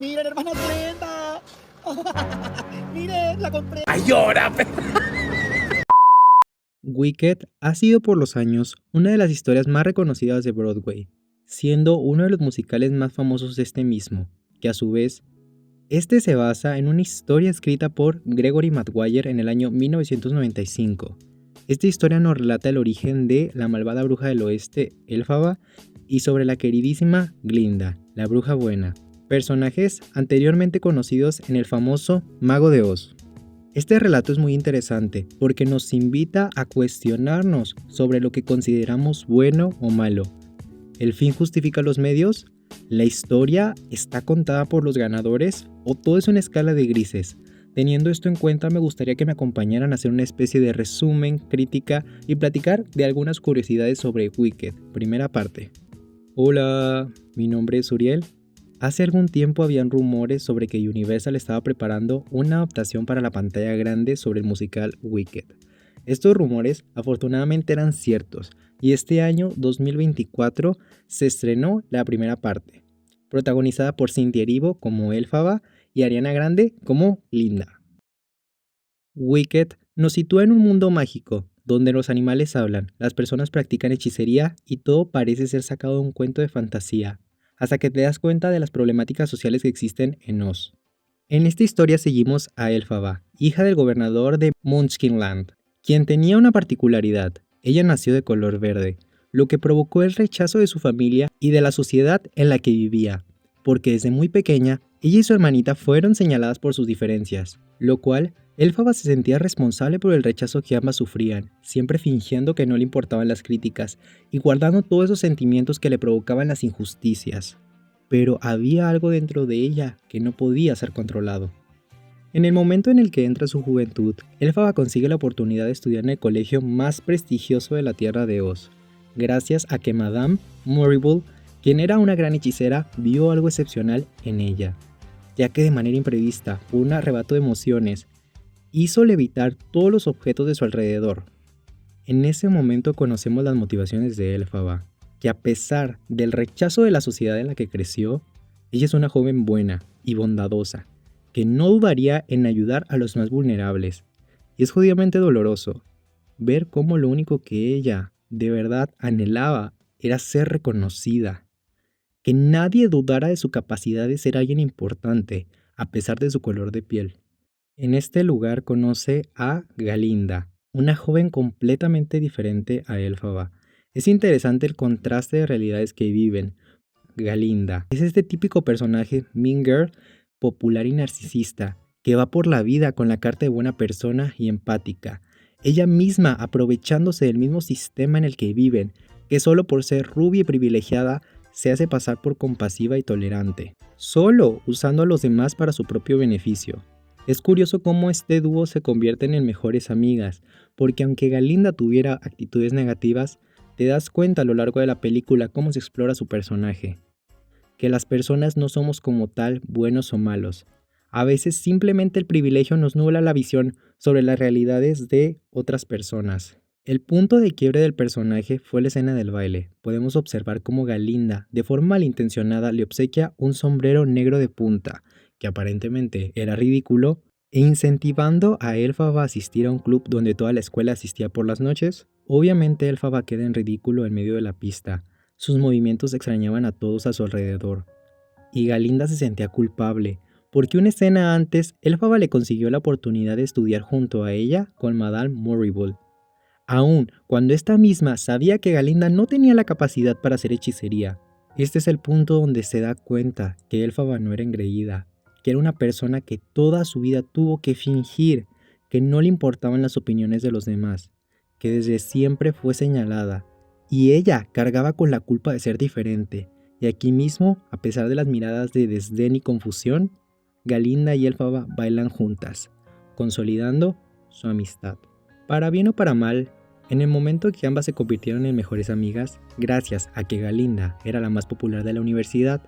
Miren, hermanos, Glenda. Miren, la compré. ¡Ay, llora! Wicked ha sido por los años una de las historias más reconocidas de Broadway, siendo uno de los musicales más famosos de este mismo, que a su vez, este se basa en una historia escrita por Gregory Maguire en el año 1995. Esta historia nos relata el origen de la malvada bruja del oeste, Elphaba, y sobre la queridísima Glinda, la bruja buena, personajes anteriormente conocidos en el famoso Mago de Oz. Este relato es muy interesante porque nos invita a cuestionarnos sobre lo que consideramos bueno o malo. ¿El fin justifica los medios? ¿La historia está contada por los ganadores? ¿O todo es una escala de grises? Teniendo esto en cuenta, me gustaría que me acompañaran a hacer una especie de resumen, crítica y platicar de algunas curiosidades sobre Wicked, primera parte. Hola, mi nombre es Uriel. Hace algún tiempo habían rumores sobre que Universal estaba preparando una adaptación para la pantalla grande sobre el musical Wicked. Estos rumores afortunadamente eran ciertos y este año 2024 se estrenó la primera parte, protagonizada por Cynthia Erivo como Elphaba y Ariana Grande como Linda. Wicked nos sitúa en un mundo mágico, donde los animales hablan, las personas practican hechicería y todo parece ser sacado de un cuento de fantasía, hasta que te das cuenta de las problemáticas sociales que existen en Oz. En esta historia seguimos a Elphaba, hija del gobernador de Munchkinland, quien tenía una particularidad: ella nació de color verde, lo que provocó el rechazo de su familia y de la sociedad en la que vivía, porque desde muy pequeña ella y su hermanita fueron señaladas por sus diferencias, lo cual Elphaba se sentía responsable por el rechazo que ambas sufrían, siempre fingiendo que no le importaban las críticas y guardando todos esos sentimientos que le provocaban las injusticias. Pero había algo dentro de ella que no podía ser controlado. En el momento en el que entra su juventud, Elphaba consigue la oportunidad de estudiar en el colegio más prestigioso de la Tierra de Oz, gracias a que Madame Morrible, quien era una gran hechicera, vio algo excepcional en ella, ya que de manera imprevista, por un arrebato de emociones, hizo levitar todos los objetos de su alrededor. En ese momento conocemos las motivaciones de Elphaba, que a pesar del rechazo de la sociedad en la que creció, ella es una joven buena y bondadosa, que no dudaría en ayudar a los más vulnerables. Y es jodidamente doloroso ver cómo lo único que ella de verdad anhelaba era ser reconocida, que nadie dudara de su capacidad de ser alguien importante, a pesar de su color de piel. En este lugar conoce a Galinda, una joven completamente diferente a Elphaba. Es interesante el contraste de realidades que viven. Galinda es este típico personaje mean girl, popular y narcisista, que va por la vida con la carta de buena persona y empática. Ella misma aprovechándose del mismo sistema en el que viven, que solo por ser rubia y privilegiada se hace pasar por compasiva y tolerante, solo usando a los demás para su propio beneficio. Es curioso cómo este dúo se convierten en mejores amigas, porque aunque Galinda tuviera actitudes negativas, te das cuenta a lo largo de la película cómo se explora su personaje. Que las personas no somos como tal buenos o malos. A veces simplemente el privilegio nos nubla la visión sobre las realidades de otras personas. El punto de quiebre del personaje fue la escena del baile. Podemos observar cómo Galinda, de forma malintencionada, le obsequia un sombrero negro de punta, que aparentemente era ridículo, e incentivando a Elphaba a asistir a un club donde toda la escuela asistía por las noches. Obviamente Elphaba queda en ridículo en medio de la pista. Sus movimientos extrañaban a todos a su alrededor. Y Galinda se sentía culpable, porque una escena antes, Elphaba le consiguió la oportunidad de estudiar junto a ella con Madame Morrible. Aun cuando esta misma sabía que Galinda no tenía la capacidad para hacer hechicería. Este es el punto donde se da cuenta que Elphaba no era engreída, que era una persona que toda su vida tuvo que fingir, que no le importaban las opiniones de los demás, que desde siempre fue señalada, y ella cargaba con la culpa de ser diferente. Y aquí mismo, a pesar de las miradas de desdén y confusión, Galinda y Elphaba bailan juntas, consolidando su amistad. Para bien o para mal, en el momento que ambas se convirtieron en mejores amigas, gracias a que Galinda era la más popular de la universidad,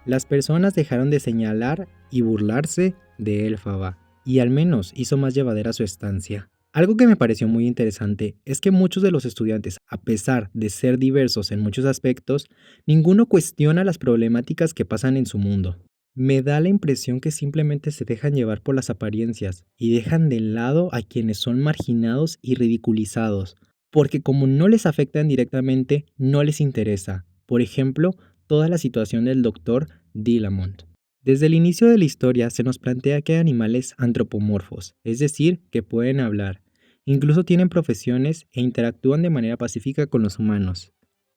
las personas dejaron de señalar y burlarse de Elphaba, y al menos hizo más llevadera su estancia. Algo que me pareció muy interesante es que muchos de los estudiantes, a pesar de ser diversos en muchos aspectos, ninguno cuestiona las problemáticas que pasan en su mundo. Me da la impresión que simplemente se dejan llevar por las apariencias y dejan de lado a quienes son marginados y ridiculizados, porque como no les afectan directamente, no les interesa. Por ejemplo, toda la situación del doctor Dillamont. Desde el inicio de la historia se nos plantea que hay animales antropomorfos, es decir, que pueden hablar, incluso tienen profesiones e interactúan de manera pacífica con los humanos.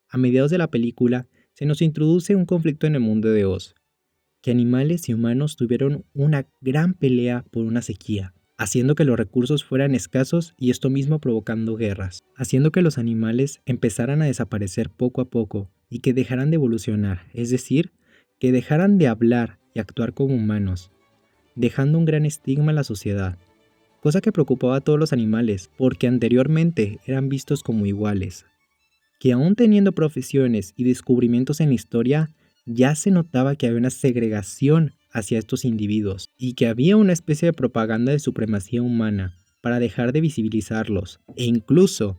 A mediados de la película se nos introduce un conflicto en el mundo de Oz, que animales y humanos tuvieron una gran pelea por una sequía, haciendo que los recursos fueran escasos y esto mismo provocando guerras, haciendo que los animales empezaran a desaparecer poco a poco y que dejaran de evolucionar, es decir, que dejaran de hablar y actuar como humanos, dejando un gran estigma en la sociedad, cosa que preocupaba a todos los animales porque anteriormente eran vistos como iguales, que aún teniendo profesiones y descubrimientos en la historia, ya se notaba que había una segregación hacia estos individuos y que había una especie de propaganda de supremacía humana para dejar de visibilizarlos e incluso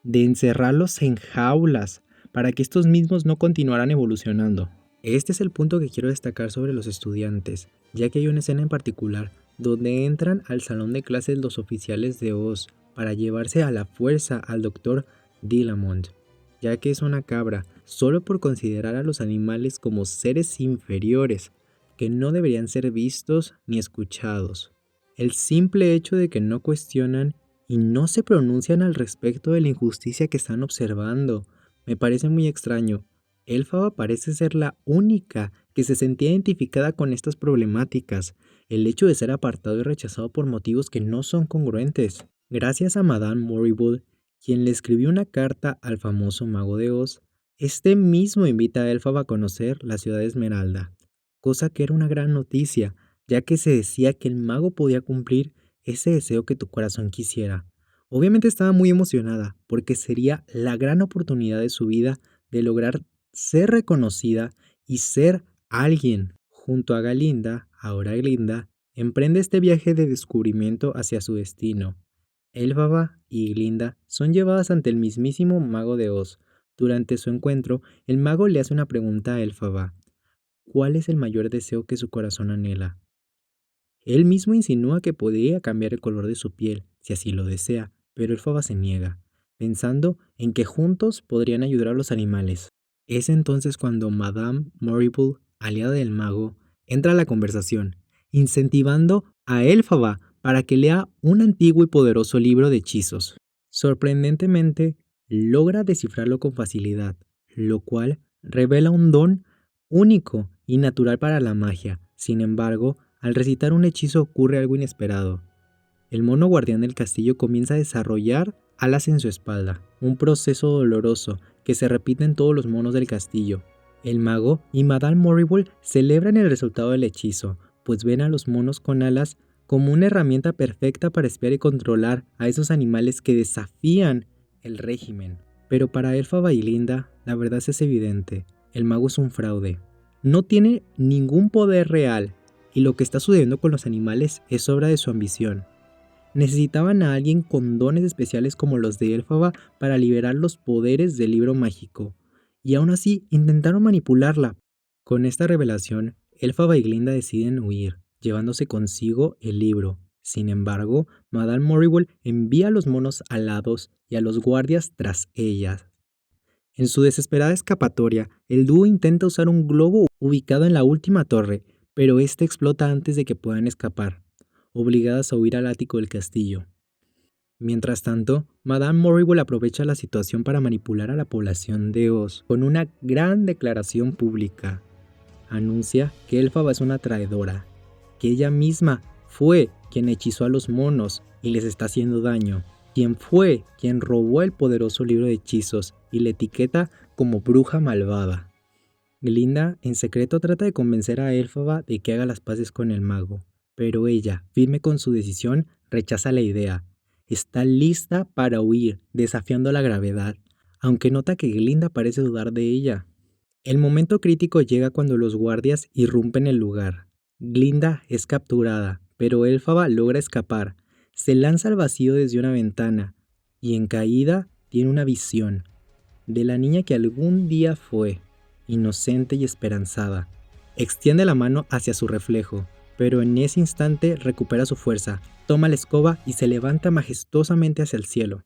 de encerrarlos en jaulas para que estos mismos no continuaran evolucionando. Este es el punto que quiero destacar sobre los estudiantes, ya que hay una escena en particular donde entran al salón de clases los oficiales de Oz para llevarse a la fuerza al doctor Dillamont, ya que es una cabra, solo por considerar a los animales como seres inferiores, que no deberían ser vistos ni escuchados. El simple hecho de que no cuestionan y no se pronuncian al respecto de la injusticia que están observando me parece muy extraño. Elphaba parece ser la única que se sentía identificada con estas problemáticas, el hecho de ser apartado y rechazado por motivos que no son congruentes. Gracias a Madame Morrible, quien le escribió una carta al famoso mago de Oz, este mismo invita a Elphaba a conocer la ciudad de Esmeralda, cosa que era una gran noticia, ya que se decía que el mago podía cumplir ese deseo que tu corazón quisiera. Obviamente estaba muy emocionada, porque sería la gran oportunidad de su vida de lograr ser reconocida y ser alguien. Junto a Galinda, ahora Glinda, emprende este viaje de descubrimiento hacia su destino. Elphaba y Glinda son llevadas ante el mismísimo mago de Oz. Durante su encuentro, el mago le hace una pregunta a Elphaba. ¿Cuál es el mayor deseo que su corazón anhela? Él mismo insinúa que podría cambiar el color de su piel, si así lo desea, pero Elphaba se niega, pensando en que juntos podrían ayudar a los animales. Es entonces cuando Madame Morrible, aliada del mago, entra a la conversación, incentivando a Elphaba para que lea un antiguo y poderoso libro de hechizos. Sorprendentemente, logra descifrarlo con facilidad, lo cual revela un don único y natural para la magia. Sin embargo, al recitar un hechizo ocurre algo inesperado. El mono guardián del castillo comienza a desarrollar alas en su espalda, un proceso doloroso que se repite en todos los monos del castillo. El mago y Madame Morrible celebran el resultado del hechizo, pues ven a los monos con alas como una herramienta perfecta para espiar y controlar a esos animales que desafían el régimen. Pero para Elphaba y Glinda, la verdad es evidente, el mago es un fraude. No tiene ningún poder real, y lo que está sucediendo con los animales es obra de su ambición. Necesitaban a alguien con dones especiales como los de Elphaba para liberar los poderes del libro mágico, y aún así intentaron manipularla. Con esta revelación, Elphaba y Glinda deciden huir, llevándose consigo el libro. Sin embargo, Madame Morrible envía a los monos alados y a los guardias tras ellas. En su desesperada escapatoria, el dúo intenta usar un globo ubicado en la última torre, pero este explota antes de que puedan escapar, obligadas a huir al ático del castillo. Mientras tanto, Madame Morrible aprovecha la situación para manipular a la población de Oz con una gran declaración pública. Anuncia que Elphaba es una traidora, que ella misma fue quien hechizó a los monos y les está haciendo daño, quien fue quien robó el poderoso libro de hechizos y la etiqueta como bruja malvada. Glinda en secreto trata de convencer a Elphaba de que haga las paces con el mago, pero ella, firme con su decisión, rechaza la idea. Está lista para huir, desafiando la gravedad, aunque nota que Glinda parece dudar de ella. El momento crítico llega cuando los guardias irrumpen el lugar. Glinda es capturada, pero Elphaba logra escapar. Se lanza al vacío desde una ventana y en caída tiene una visión de la niña que algún día fue, inocente y esperanzada, extiende la mano hacia su reflejo, pero en ese instante recupera su fuerza, toma la escoba y se levanta majestuosamente hacia el cielo.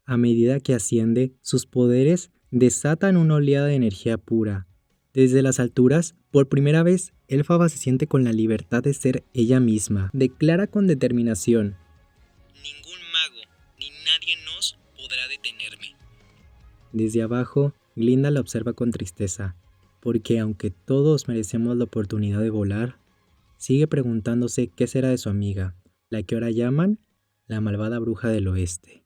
A medida que asciende, sus poderes desatan una oleada de energía pura. Desde las alturas, por primera vez, Elphaba se siente con la libertad de ser ella misma. Declara con determinación: Ningún mago, ni nadie nos podrá detenerme. Desde abajo, Glinda la observa con tristeza, porque aunque todos merecemos la oportunidad de volar, sigue preguntándose qué será de su amiga, la que ahora llaman la malvada bruja del oeste.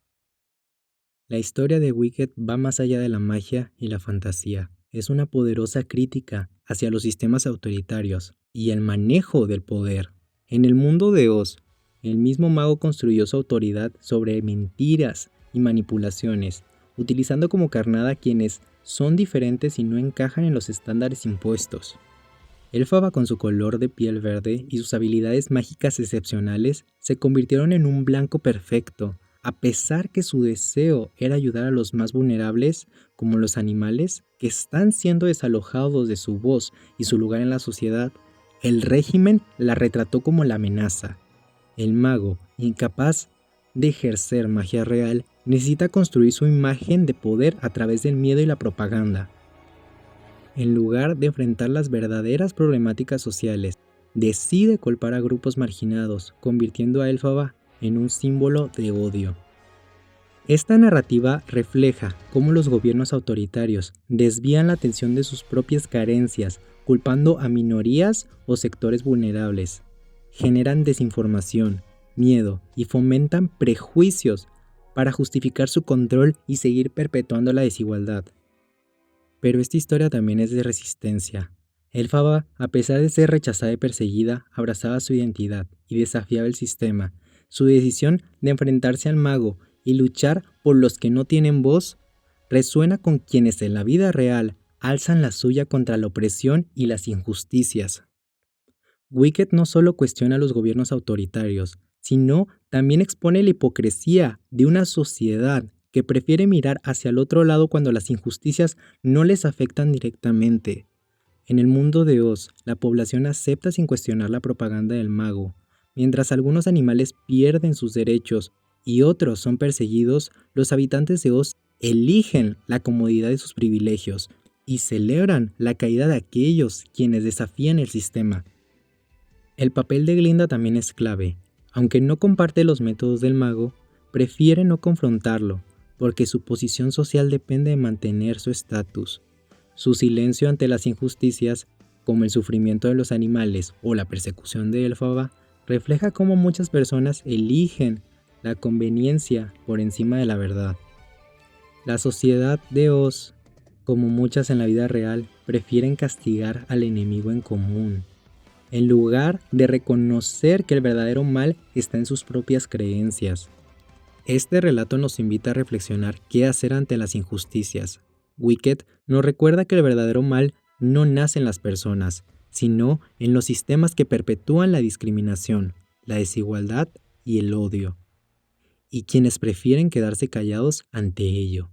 La historia de Wicked va más allá de la magia y la fantasía. Es una poderosa crítica hacia los sistemas autoritarios y el manejo del poder. En el mundo de Oz, el mismo mago construyó su autoridad sobre mentiras y manipulaciones, utilizando como carnada a quienes son diferentes y no encajan en los estándares impuestos. Elphaba, con su color de piel verde y sus habilidades mágicas excepcionales, se convirtieron en un blanco perfecto, a pesar que su deseo era ayudar a los más vulnerables, como los animales, que están siendo desalojados de su voz y su lugar en la sociedad. El régimen la retrató como la amenaza. El mago, incapaz de ejercer magia real, necesita construir su imagen de poder a través del miedo y la propaganda. En lugar de enfrentar las verdaderas problemáticas sociales, decide culpar a grupos marginados, convirtiendo a Elphaba en un símbolo de odio. Esta narrativa refleja cómo los gobiernos autoritarios desvían la atención de sus propias carencias, culpando a minorías o sectores vulnerables. Generan desinformación, miedo y fomentan prejuicios para justificar su control y seguir perpetuando la desigualdad. Pero esta historia también es de resistencia. Elphaba, a pesar de ser rechazada y perseguida, abrazaba su identidad y desafiaba el sistema. Su decisión de enfrentarse al mago y luchar por los que no tienen voz resuena con quienes en la vida real alzan la suya contra la opresión y las injusticias. Wicked no solo cuestiona a los gobiernos autoritarios, sino también expone la hipocresía de una sociedad que prefiere mirar hacia el otro lado cuando las injusticias no les afectan directamente. En el mundo de Oz, la población acepta sin cuestionar la propaganda del mago. Mientras algunos animales pierden sus derechos y otros son perseguidos, los habitantes de Oz eligen la comodidad de sus privilegios y celebran la caída de aquellos quienes desafían el sistema. El papel de Glinda también es clave. Aunque no comparte los métodos del mago, prefiere no confrontarlo, porque su posición social depende de mantener su estatus. Su silencio ante las injusticias, como el sufrimiento de los animales o la persecución de Elphaba, refleja cómo muchas personas eligen la conveniencia por encima de la verdad. La sociedad de Oz, como muchas en la vida real, prefieren castigar al enemigo en común, en lugar de reconocer que el verdadero mal está en sus propias creencias. Este relato nos invita a reflexionar qué hacer ante las injusticias. Wicked nos recuerda que el verdadero mal no nace en las personas, sino en los sistemas que perpetúan la discriminación, la desigualdad y el odio, y quienes prefieren quedarse callados ante ello.